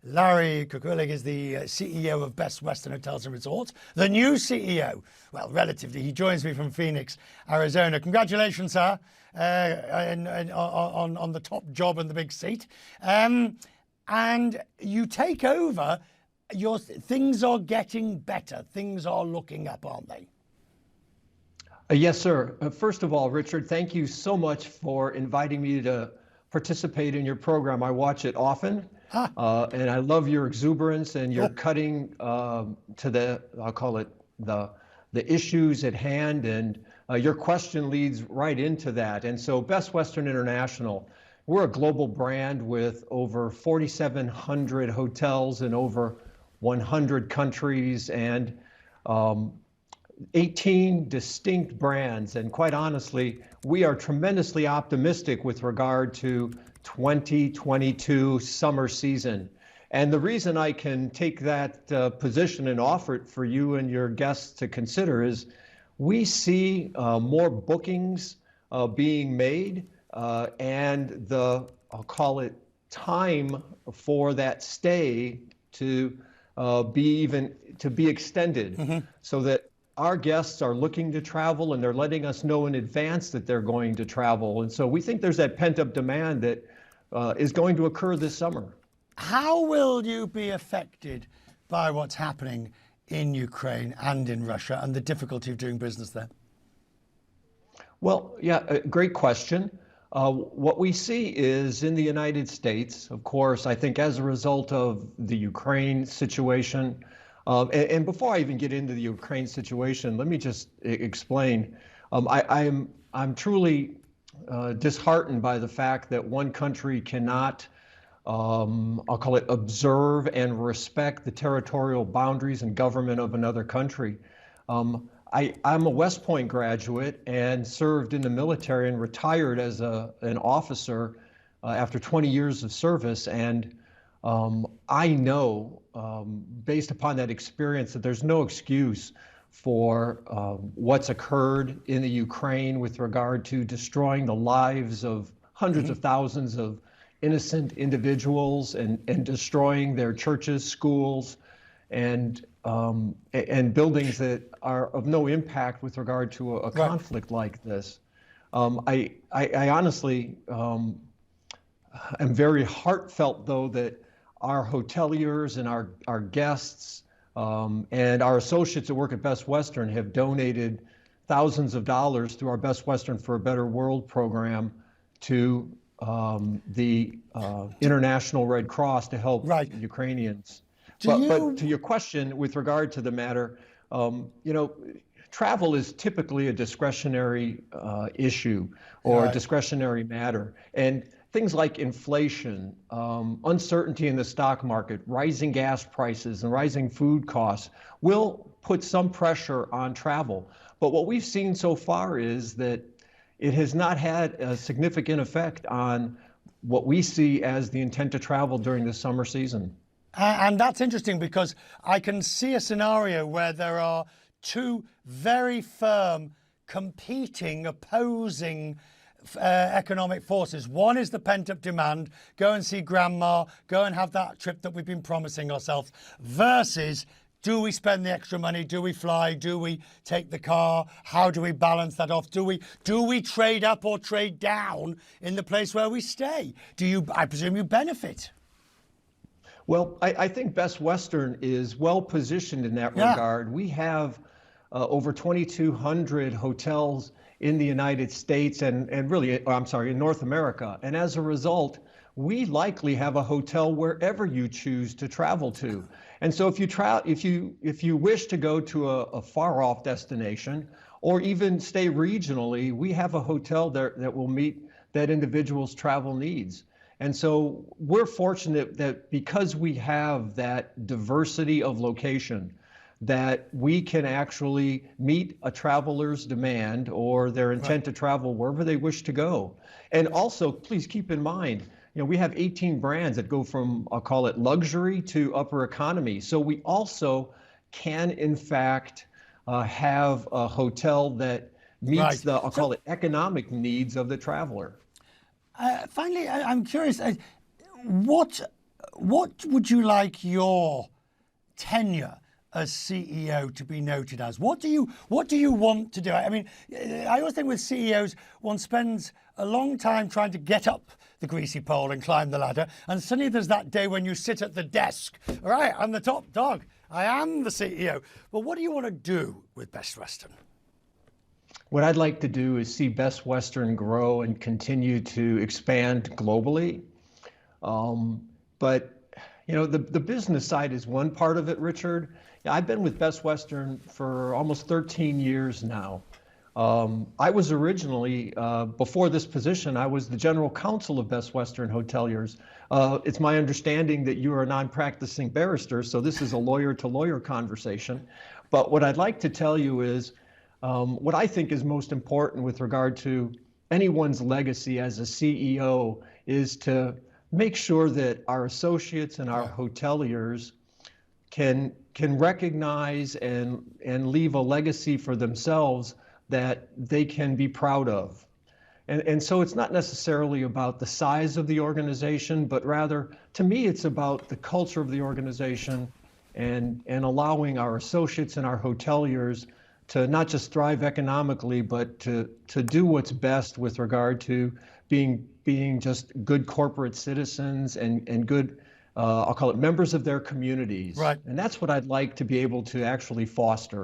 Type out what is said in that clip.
Larry Kukulik is the CEO of Best Western Hotels and Resorts, the new CEO. Well, relatively. He joins me from Phoenix, Arizona. Congratulations, sir, on the top job and the big seat. And you take over. Things are getting better. Things are looking up, aren't they? Yes, sir. First of all, Richard, thank you so much for inviting me to participate in your program. I watch it often, and I love your exuberance and your cutting to the, I'll call it the issues at hand, and your question leads right into that. And so Best Western International, we're a global brand with over 4,700 hotels in over 100 countries and 18 distinct brands. And quite honestly, we are tremendously optimistic with regard to 2022 summer season. And the reason I can take that position and offer it for you and your guests to consider is we see more bookings being made and I'll call it time for that stay to be extended, so that our guests are looking to travel and they're letting us know in advance that they're going to travel. And so we think there's that pent-up demand that is going to occur this summer. How will you be affected by what's happening in Ukraine and in Russia and the difficulty of doing business there? Well, yeah, great question. What we see is in the United States, of course, I think as a result of the Ukraine situation, and before I even get into the Ukraine situation, let me just explain. I'm truly disheartened by the fact that one country cannot, I'll call it, observe and respect the territorial boundaries and government of another country. I'm a West Point graduate and served in the military and retired as an officer after 20 years of service. And I know, based upon that experience, that there's no excuse for what's occurred in the Ukraine with regard to destroying the lives of hundreds of thousands of innocent individuals and destroying their churches, schools, and buildings that are of no impact with regard to a conflict like this. I honestly am very heartfelt, though, that our hoteliers and our guests and our associates that work at Best Western have donated thousands of dollars through our Best Western for a Better World program to the International Red Cross to help Ukrainians. But to your question with regard to the matter, travel is typically a discretionary issue or a discretionary matter. And things like inflation, uncertainty in the stock market, rising gas prices, and rising food costs will put some pressure on travel. But what we've seen so far is that it has not had a significant effect on what we see as the intent to travel during the summer season. And that's interesting because I can see a scenario where there are two very firm, competing, opposing economic forces. One is the pent-up demand, go and see grandma, go and have that trip that we've been promising ourselves, versus do we spend the extra money, do we fly, do we take the car, how do we balance that off, do we trade up or trade down in the place where we stay? I presume you benefit. Well, I think Best Western is well positioned in that regard. We have over 2,200 hotels in the United States and really, I'm sorry, in North America. And as a result, we likely have a hotel wherever you choose to travel to. And so if you wish to go to a far off destination or even stay regionally, we have a hotel there that will meet that individual's travel needs. And so we're fortunate that because we have that diversity of location, that we can actually meet a traveler's demand or their intent to travel wherever they wish to go. And also, please keep in mind, we have 18 brands that go from, I'll call it, luxury to upper economy. So we also can, in fact, have a hotel that meets the, I'll call it, economic needs of the traveler. Finally, I'm curious, what What would you like your tenure as CEO to be noted as? What do you want to do? I mean, I always think with CEOs, one spends a long time trying to get up the greasy pole and climb the ladder, and suddenly there's that day when you sit at the desk. All right, I'm the top dog. I am the CEO. But what do you want to do with Best Western? What I'd like to do is see Best Western grow and continue to expand globally. But you know, the business side is one part of it, Richard. I've been with Best Western for almost 13 years now. I was originally, before this position, I was the general counsel of Best Western Hoteliers. It's my understanding that you are a non-practicing barrister, so this is a lawyer-to-lawyer conversation. But what I'd like to tell you is, what I think is most important with regard to anyone's legacy as a CEO is to make sure that our associates and our hoteliers can recognize and leave a legacy for themselves that they can be proud of. And so it's not necessarily about the size of the organization, but rather, to me, it's about the culture of the organization and allowing our associates and our hoteliers to not just thrive economically, but to do what's best with regard to being just good corporate citizens and good, I'll call it members of their communities. Right. And that's what I'd like to be able to actually foster.